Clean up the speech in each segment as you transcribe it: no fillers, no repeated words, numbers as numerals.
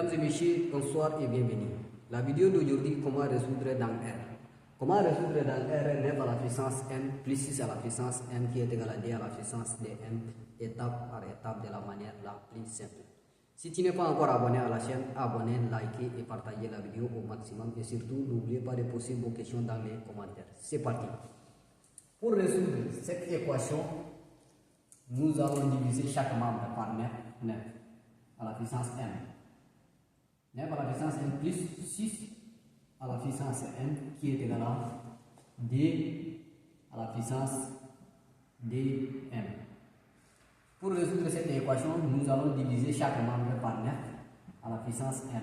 Mesdames et messieurs, bonsoir et bienvenue. La vidéo d'aujourd'hui, comment résoudre dans R. Comment résoudre dans R 9 à la puissance n plus 6 à la puissance n qui est égal à d à la puissance de n, étape par étape de la manière la plus simple. Si tu n'es pas encore abonné à la chaîne, abonnez, likez et partagez la vidéo au maximum. Et surtout, n'oubliez pas de poser vos questions dans les commentaires. C'est parti. Pour résoudre cette équation, nous allons diviser chaque membre par 9 à la puissance n. 9 à la puissance n plus 6 à la puissance n qui est égal à d à la puissance dn. Pour résoudre cette équation, nous allons diviser chaque membre par 9 à la puissance n.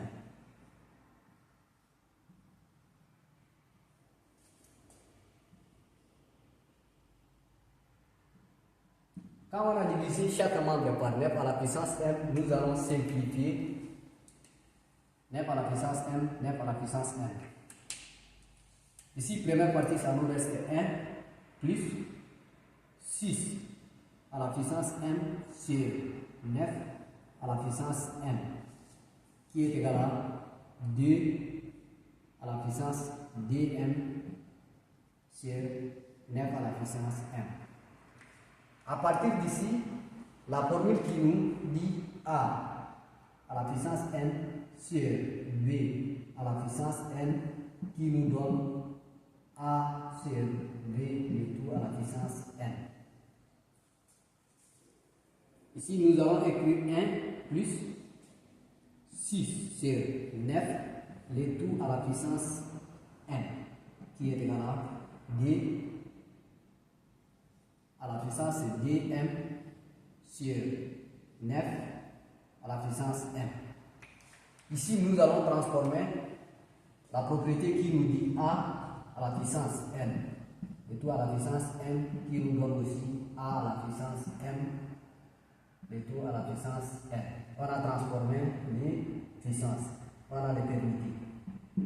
Quand on a divisé chaque membre par 9 à la puissance n, nous allons simplifier 9 à la puissance n, 9 à la puissance n. Ici, première partie, ça nous reste 1 plus 6 à la puissance n sur 9 à la puissance n, qui est égal à 2 à la puissance dn sur 9 à la puissance n. À partir d'ici, la formule qui nous dit a à la puissance n sur b à la puissance n qui nous donne a sur b le tout à la puissance n. Ici, nous allons écrire 1 plus 6 sur 9 le tout à la puissance n qui est égal à d à la puissance dm sur 9 à la puissance n. Ici, nous allons transformer la propriété qui nous dit a à la puissance n, le tout à la puissance n qui nous donne aussi a à la puissance m, le tout à la puissance n. On a transformé les puissances, on a les permuté.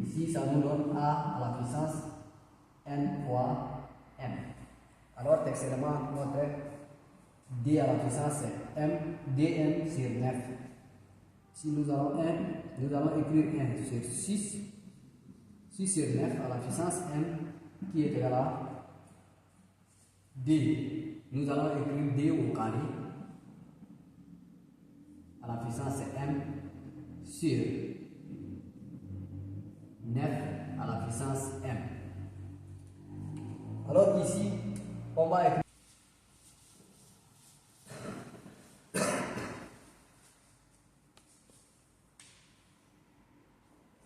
Ici, ça nous donne a à la puissance n fois m. Alors, textuellement, notre d à la puissance m, dn sur 9. Si nous allons écrire 1 sur 6 sur 9 à la puissance n qui est égal à d. Nous allons écrire d au carré à la puissance m sur 9 à la puissance m. Alors ici, on va écrire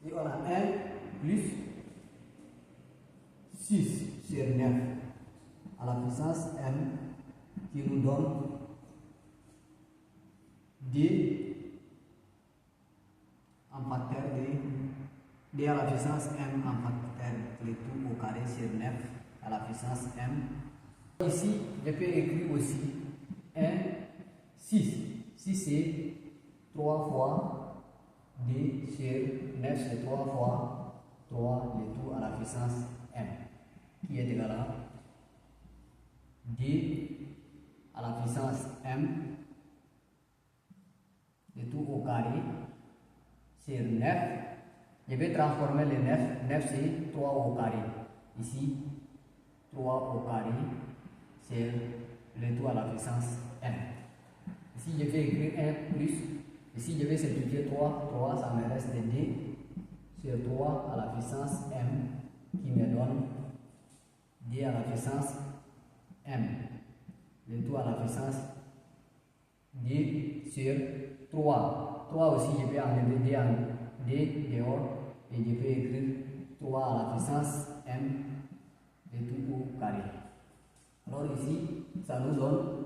et on a 1 plus 6 sur 9 à la puissance m qui nous donne d en facteur de d à la puissance m en facteur le tout au carré sur 9 à la puissance m. Ici, je peux écrire aussi 1, 6. 6 c'est 3 fois d sur 9, c'est 3 fois 3 le tout à la puissance m qui est égal à d à la puissance m le tout au carré sur 9. Je vais transformer les 9. 9 c'est 3 au carré. Ici, 3 au carré sur le tout à la puissance m. Ici, je vais écrire 1 plus. Ici, je vais simplifier 3. 3, ça me reste d sur 3 à la puissance m qui me donne d à la puissance m. Le tout à la puissance d sur 3. 3 aussi, je peux enlever d dehors et je peux écrire 3 à la puissance m le tout au carré. Alors ici, ça nous donne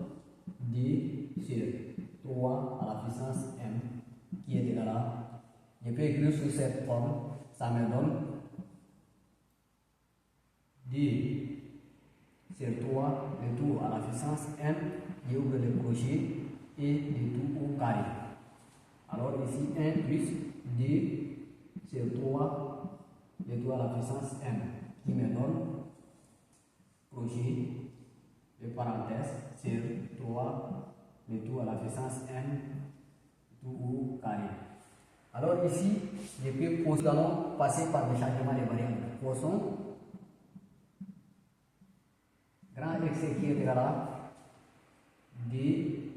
d sur 3 à la puissance m qui est égal à, je peux écrire sous cette forme, ça me donne d sur 3 le tout à la puissance m, j'ouvre le crochet et le tout au carré. Alors ici 1 plus d sur 3 le tout à la puissance m qui me donne crochet de parenthèse sur 3 le tout à la puissance m tout au carré. Alors ici, nous allons passer par le changement des variables. Poisson, grand X qui est égal à D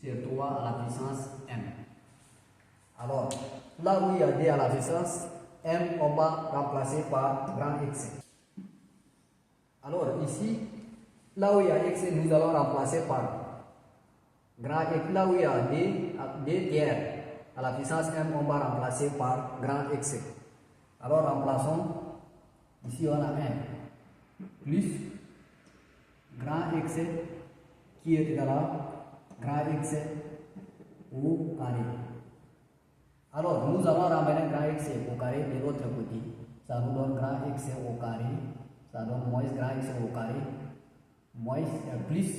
sur 3 à la puissance M. Alors, là où il y a D à la puissance M, on va remplacer par grand X. Alors ici, là où il y a X, nous allons remplacer par grand X. Là où il y a D tiers à la puissance M, on va remplacer par grand X. Alors remplaçons, ici on a 1 plus grand X qui est égal à grand X au carré. Alors nous allons ramener grand X au carré de l'autre côté. Ça nous donne grand X au carré. Ça donne moins grand X au carré. Moins plus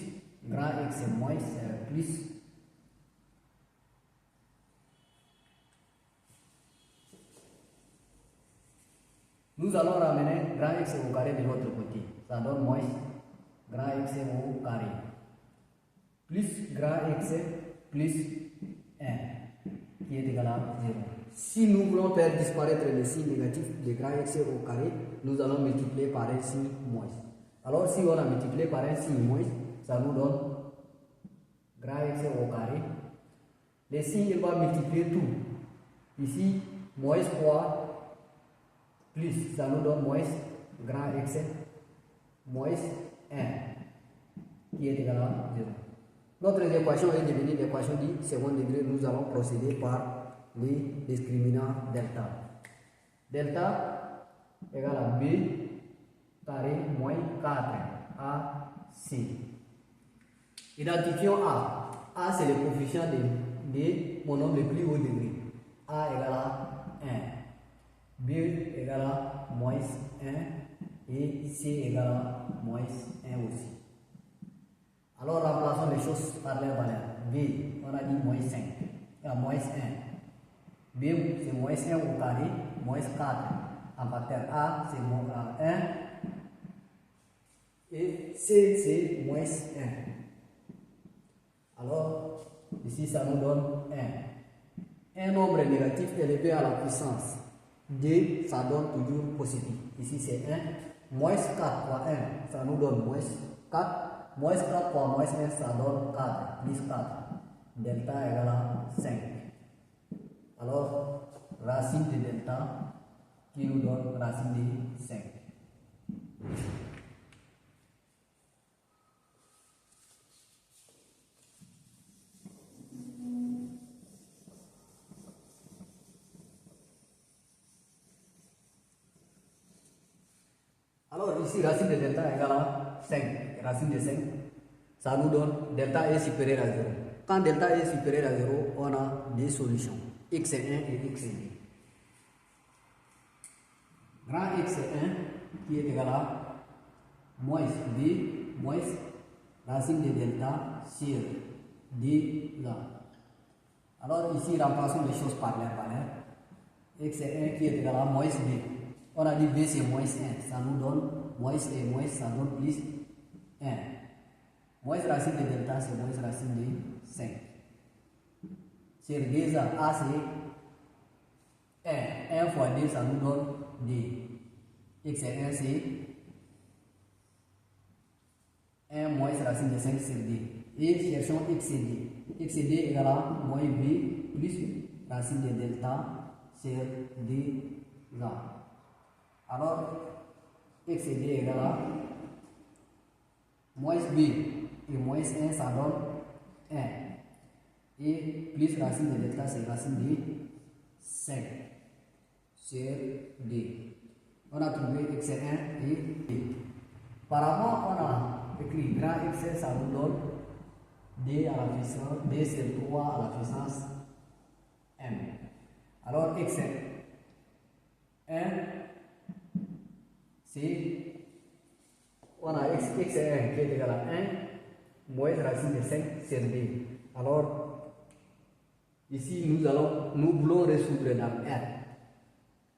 grand X moins plus. Nous allons ramener grand X au carré de l'autre côté. Ça donne moins grand X au carré. Plus grand X plus 1 qui est égal à 0. Si nous voulons faire disparaître le signe négatif de grand X au carré, nous allons multiplier par un signe moins. Alors si on a multiplié par un signe moins, ça nous donne grand X au carré. Le signe il va multiplier tout. Ici, moins fois plus, ça nous donne moins grand X moins 1 qui est égal à 0. Notre équation est devenue l'équation du second degré. Nous allons procéder par les discriminants delta. Delta égale à B carré moins 4 AC. Identifions A. A c'est le coefficient de mon nombre le plus haut degré. A égale à 1. B égale à moins 1 et C égale à moins 1 aussi. Alors remplaçons les choses par les valeurs. B, on a dit moins 5, moins 1. B c'est moins 1 au carré, moins 4 en facteur A c'est moins 1 et C c'est moins 1. Alors ici ça nous donne 1. Un nombre négatif élevé à la puissance D, ça donne toujours positif. Ici c'est 1. Moins 4 fois 1, ça nous donne moins 4. Moins 4 fois moins 1, ça donne 4, plus 4. Delta égale à 5. Alors, racine de delta qui nous donne racine de 5. Alors ici, racine de delta égale à 5. Racine de 5, ça nous donne delta est supérieur à 0. Quand delta est supérieur à 0, on a deux solutions, x est 1 et x est 2. Grand x est 1 qui est égal à moins b moins racine de delta sur d là. Alors ici, remplaçons les choses par l'air par l'air. X est 1 qui est égal à moins b. On a dit b c'est moins 1, ça nous donne moins et moins, ça donne plus 1. Moins racine de delta c'est moins racine de 5. Sur d ça, a c'est 1. 1 fois d ça nous donne d. X est 1 c'est 1 moins racine de 5 sur d. Et cherchons x et d. X et d égale à moins b plus racine de delta sur d là. Alors, x et d égale à moins b et moins 1, ça donne 1. Et plus racine de delta, c'est racine de 5 sur d. On a trouvé x est 1 et d. Par rapport, on a écrit grand x, ça nous donne d à la puissance, d sur 3 à la puissance m. Alors, x est 1. On a x est 1 qui est égal à 1 moins racine de 5 sur d. Alors, ici, nous voulons résoudre dans R.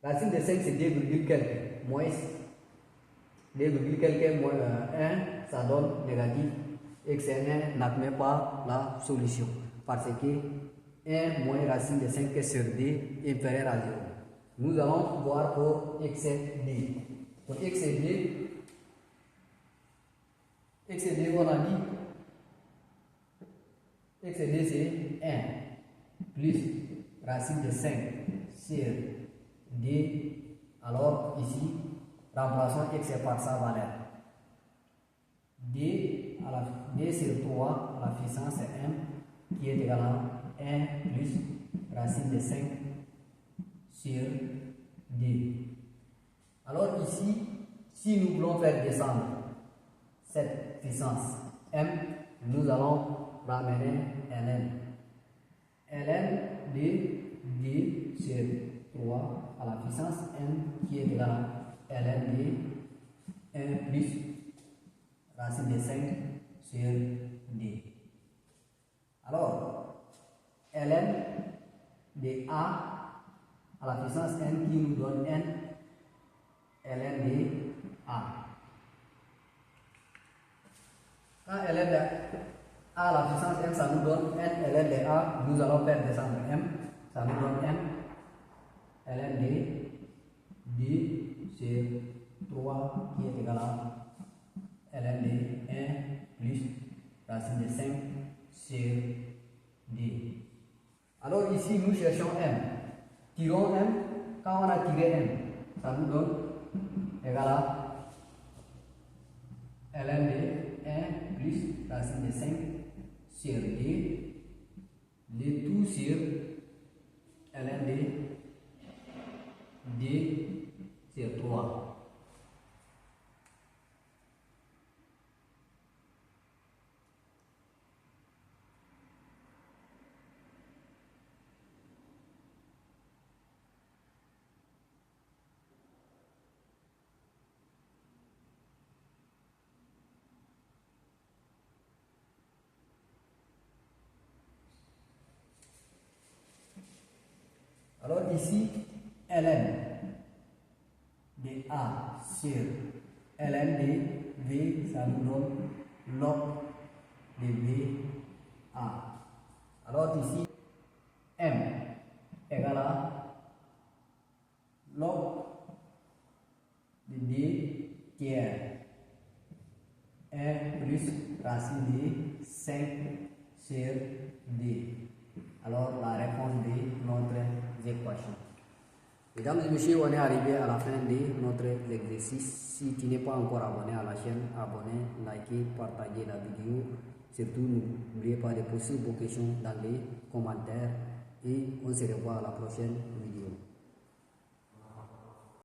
Racine de 5 c'est 2, quelque. Moins 2, quelque moins 1, ça donne négatif. X est 1 n'admet pas la solution parce que 1 moins racine de 5 sur D inférieur à 0. Nous allons voir pour x et D. Pour x et D, on a dit x et D c'est 1 plus racine de 5 sur D. Alors ici, remplaçons x par sa valeur. D sur 3 à la puissance m qui est égal à 1 plus racine de 5 sur D. Alors ici, si nous voulons faire descendre cette puissance m, nous allons ramener ln. ln de D sur 3 à la puissance m qui est égal à ln de 1 plus racine de 5 sur D. Alors, ln de A à la puissance n qui nous donne n, ln de A. Quand ln de A à la puissance n, ça nous donne n, ln de A, nous allons faire descendre m, ça nous donne n, ln de D sur 3 qui est égal à ln de 1 plus racine de 5 sur D. Alors ici, nous cherchons m. Tirons m. Quand on a tiré m, ça nous donne égal à ln de 1 plus racine de 5 sur D. Le tout sur ln de D sur 3. Alors ici, ln de A sur ln de V, ça nous donne log de VA. Alors ici, m égale à log de D tiers 1 plus racine de 5 sur D. Alors la réponse de notre équation. Mesdames et messieurs, on est arrivé à la fin de notre exercice. Si tu n'es pas encore abonné à la chaîne, abonnez, likez, partagez la vidéo. Surtout, n'oubliez pas de poser vos questions dans les commentaires et on se revoit à la prochaine vidéo.